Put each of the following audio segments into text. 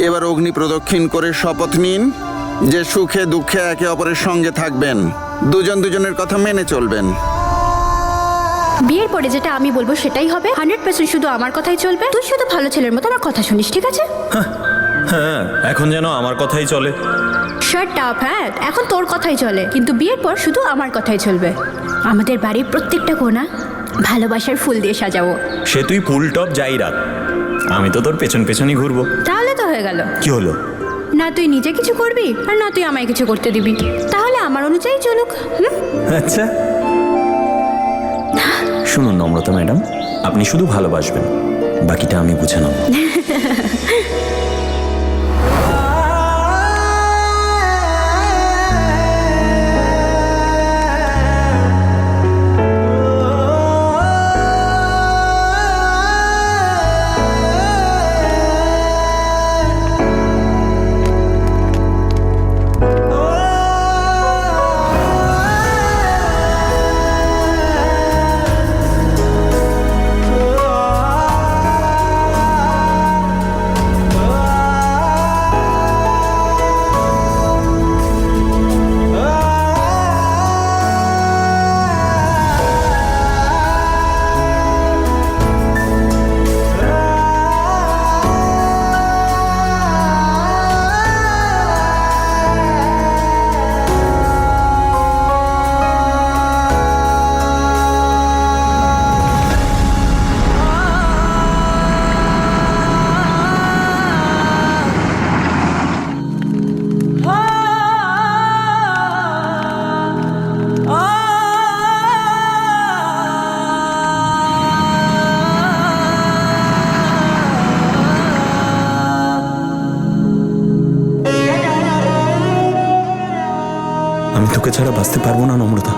এবার অগ্নি প্রদক্ষিণ করে শপথ নিন যে সুখে দুঃখে একে অপরের সঙ্গে থাকবেন, দুজন দুজনের কথা মেনে চলবেন। বিয়ের পরে যেটা আমি বলবো সেটাই হবে, 100% শুধু আমার কথাই চলবে। তুই শুধু ভালো ছেলের মতো আমার কথা শুনিস, ঠিক আছে? হ্যাঁ, এখন যেন আমার কথাই চলে। Shut up. হ্যাঁ, এখন তোর কথাই চলে, কিন্তু বিয়ের পর শুধু আমার কথাই চলবে। আমাদের বাড়ির প্রত্যেকটা কোণা ভালোবাসার ফুল দিয়ে সাজাবো। সে তুই ফুল টপ যাই রাখ, আমি তো তোর পেছন পেছনই ঘুরবো। তাহলে তো হয়ে গেল। কি হলো? না তুই নিজে কিছু করবি আর না তুই আমায় কিছু করতে দিবি, তাহলে আমার অনুযায়ী চলুক। আচ্ছা শুনুন নম্রতা ম্যাডাম, আপনি শুধু ভালোবাসবেন, বাকিটা আমি বুঝে নেব। আমি তোকে ছাড়া বাঁচতে পারবো না নম্রতা।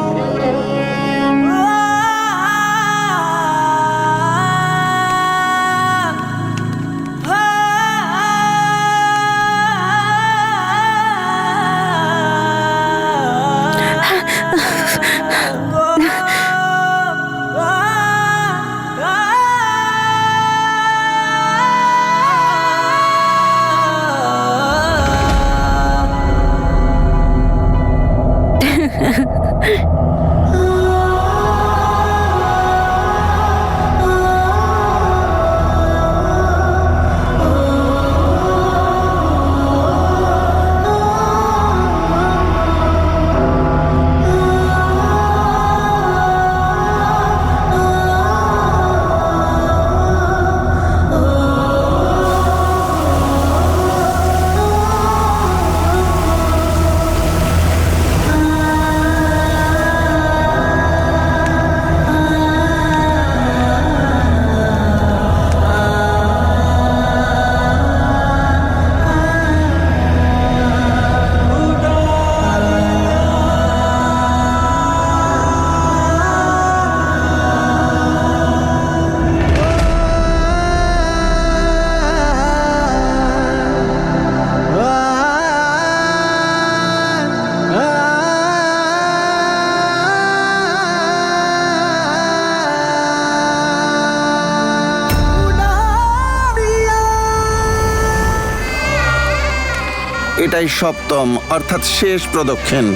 এটাই সপ্তম অর্থাৎ শেষ প্রদক্ষিণ।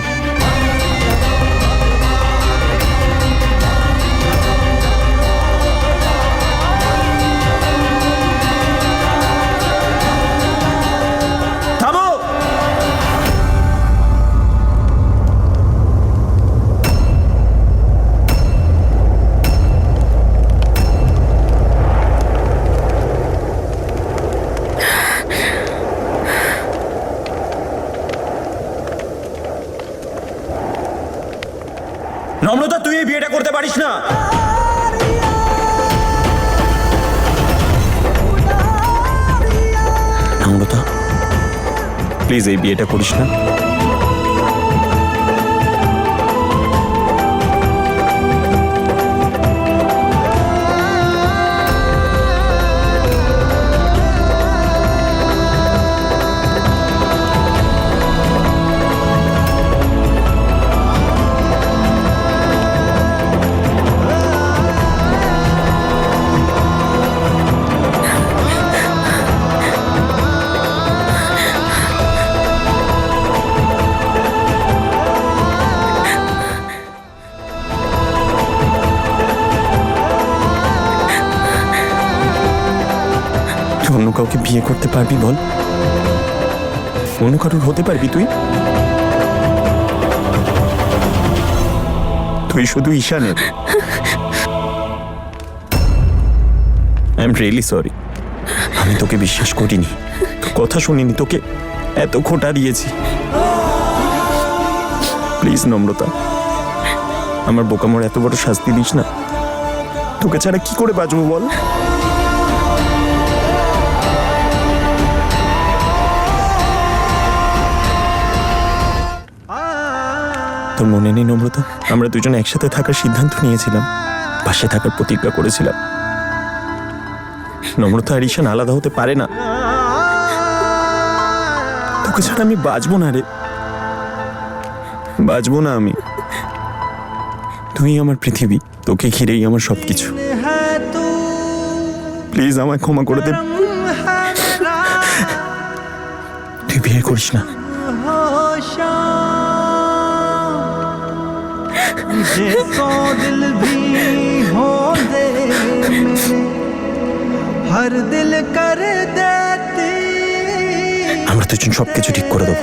থামো! নম্রতা, তুই এই বিয়েটা করতে পারিস না। নম্রতা প্লিজ এই বিয়েটা করিস না। অন্য কাউকে বিয়ে করতে পারবি বল? অন্য কারোর হতে পারবি তুই? তুই শুধু ঈশানের। I am really sorry. আমি তোকে বিশ্বাস করিনি, কথা শুনিনি, তোকে এত খোঁটা দিয়েছি। প্লিজ নম্রতা, আমার বোকামোর এত বড় শাস্তি দিস না। তোকে ছাড়া কি করে বাঁচবো বল? তোর মনে নেই নম্রতা, আমরা দুজন একসাথে থাকার সিদ্ধান্ত নিয়েছিলাম, পাশে থাকার প্রতিজ্ঞা করেছিলাম। নম্রতা আর ঈশান আলাদা হতে পারে না। তোকে ছাড়া আমি বাঁচবো না রে, বাঁচবো না আমি। তুই আমার পৃথিবী, তোকে ঘিরেই আমার সবকিছু। প্লিজ আমায় ক্ষমা করে দে, তুই বিয়ে করিস না। मुझे 100 दिल भी हो दे मेरे, हर दिल कर देती। আমরা দুজন সবকিছু ঠিক করে দেবো,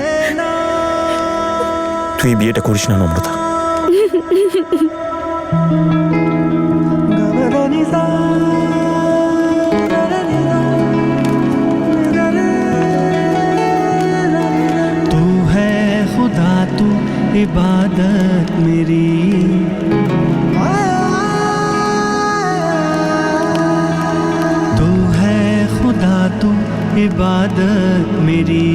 তুই এই বিয়েটা করিস না নম্রতা। तू है खुदा, तू इबादत मेरी। तू है खुदा, तू इबादत मेरी।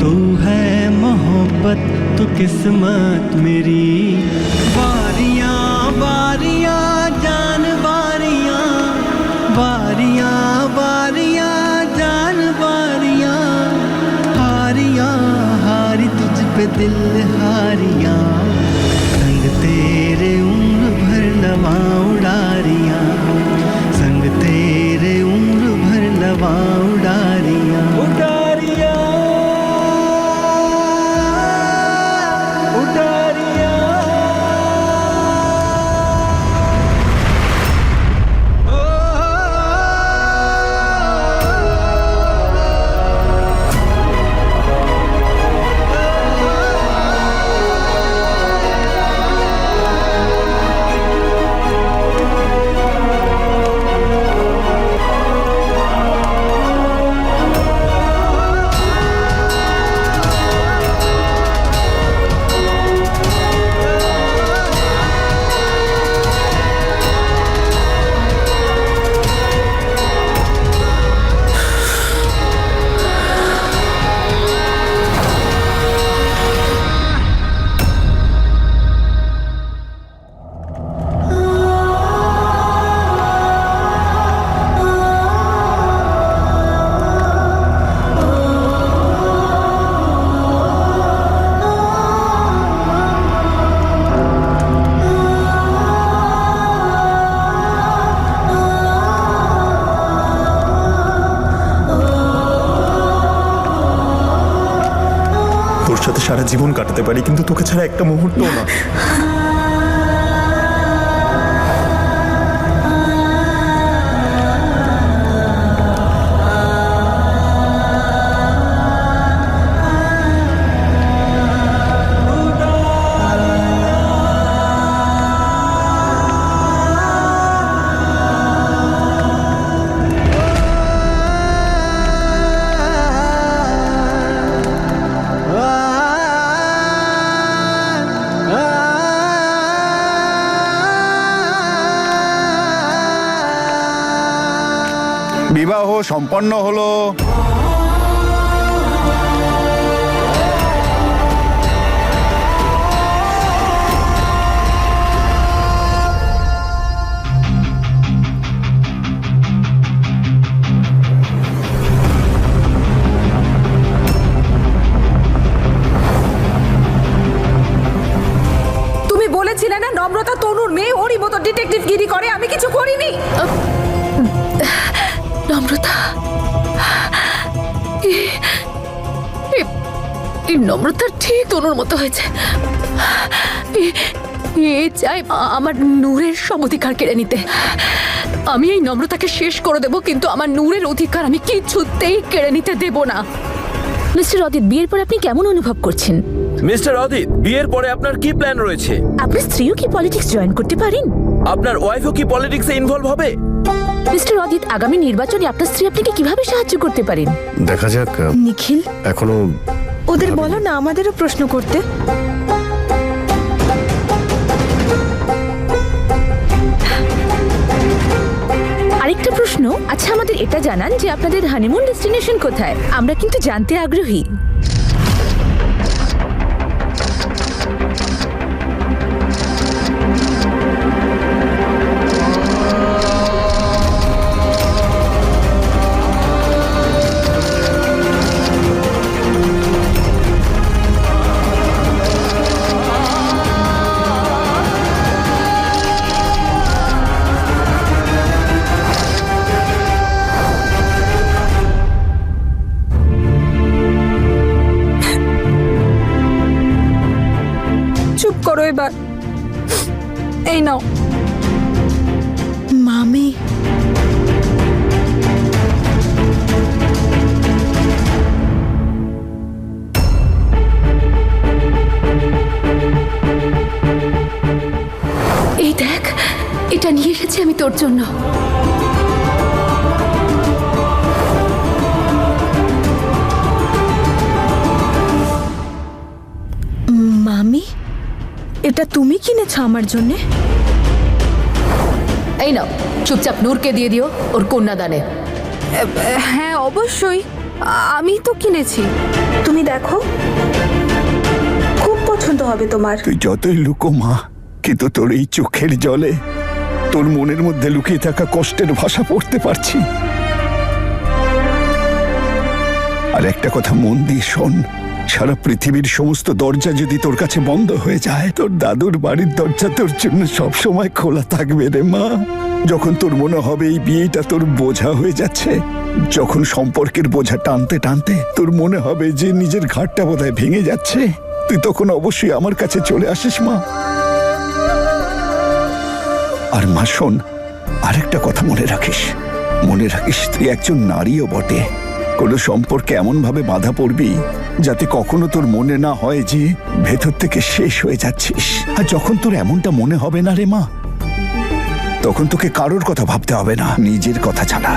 तू है मोहब्बत, तू किस्मत मेरी। बारियां बारियां जान बारियां, बारियां बारियां जान बारियां। हारियां हारी तुझ पे दिल हारियां, संग तेरे उम्र भर लवा उड़ारियां। संग तेरे उम्र भर लवा उड़ारियां। उड़ारियां उड़ारियां। তোর সাথে সারা জীবন কাটাতে পারি, কিন্তু তোকে ছাড়া একটা মুহূর্ত না। বিবাহ সম্পন্ন হলো। তুমি বলেছিলে না নম্রতা তনুর মেয়ে, ওরই মতো ডিটেকটিভ গিরি করে। আমি কিছু করিনি। নম্রতা, এই নম্রতা ঠিক তনুর মতো হয়েছে। এ চাই আমার নূরের সব অধিকার কেড়ে নিতে। আমি এই নম্রতাকে শেষ করে দেব, কিন্তু আমার নূরের অধিকার আমি কিছুতেই কেড়ে নিতে দেব না। মিস্টার অদিত, বিয়ের পর আপনি কেমন অনুভব করছেন? মিস্টার অদিত, বিয়ের পরে আপনার কি প্ল্যান রয়েছে? আপনার স্ত্রীও কি পলিটিক্স জয়েন করতে পারেন? আপনার ওয়াইফও কি পলিটিক্সে ইনভলভ হবে? মিস্টার অদিত, আগামী নির্বাচনে আপনার স্ত্রী আপনাকে কিভাবে সাহায্য করতে পারেন? দেখা যাক। নিখিল, এখনো ওদের বলো না আমাদেরও প্রশ্ন করতে। আরেকটা প্রশ্ন, আচ্ছা আমাদের এটা জানান যে আপনাদের হানিমুন ডেস্টিনেশন কোথায়? আমরা কিন্তু জানতে আগ্রহী। চুপ করো এবার। এই নাও। মামি, এই দেখ, এটা নিয়ে এসেছি আমি তোর জন্য। মামি, এটা তুমি কিনেছো আমার জন্যে? এই নাও, চুপচাপ নূরকে দিয়ে দিও ওর কন্যাদানে। হ্যাঁ অবশ্যই, আমি তো কিনেছি। তুমি দেখো, খুব পছন্দ হবে তোমার। তুই যতই লুকো মা, কিন্তু তোর এই চোখের জলে তোর মনের মধ্যে লুকিয়ে থাকা কষ্টের ভাষা পড়তে পারছি। আর একটা কথা মন দিয়ে শোন, সারা পৃথিবীর সমস্ত দরজা যদি তোর কাছে বন্ধ হয়ে যায়, তোর দাদুর বাড়ির দরজা তোর জন্য সবসময় খোলা থাকবে রে মা। যখন তোর মনে হবে এই বিয়েটা তোর বোঝা হয়ে যাচ্ছে, যখন সম্পর্কের বোঝা টানতে টানতে তোর মনে হবে যে নিজের ঘাটটা বোধহয় ভেঙে যাচ্ছে, তুই তখন অবশ্যই আমার কাছে চলে আসিস মা। আর মা শোন, আরেকটা কথা মনে রাখিস, তুই একজন নারীও বটে। কোনো সম্পর্কে এমন ভাবে বাধা পড়বি যাতে কখনো তোর মনে না হয় যে ভেতর থেকে শেষ হয়ে যাচ্ছিস। আর যখন তোর এমনটা মনে হবে না রে মা, তখন তোকে কারোর কথা ভাবতে হবে না, নিজের কথা ছাড়া।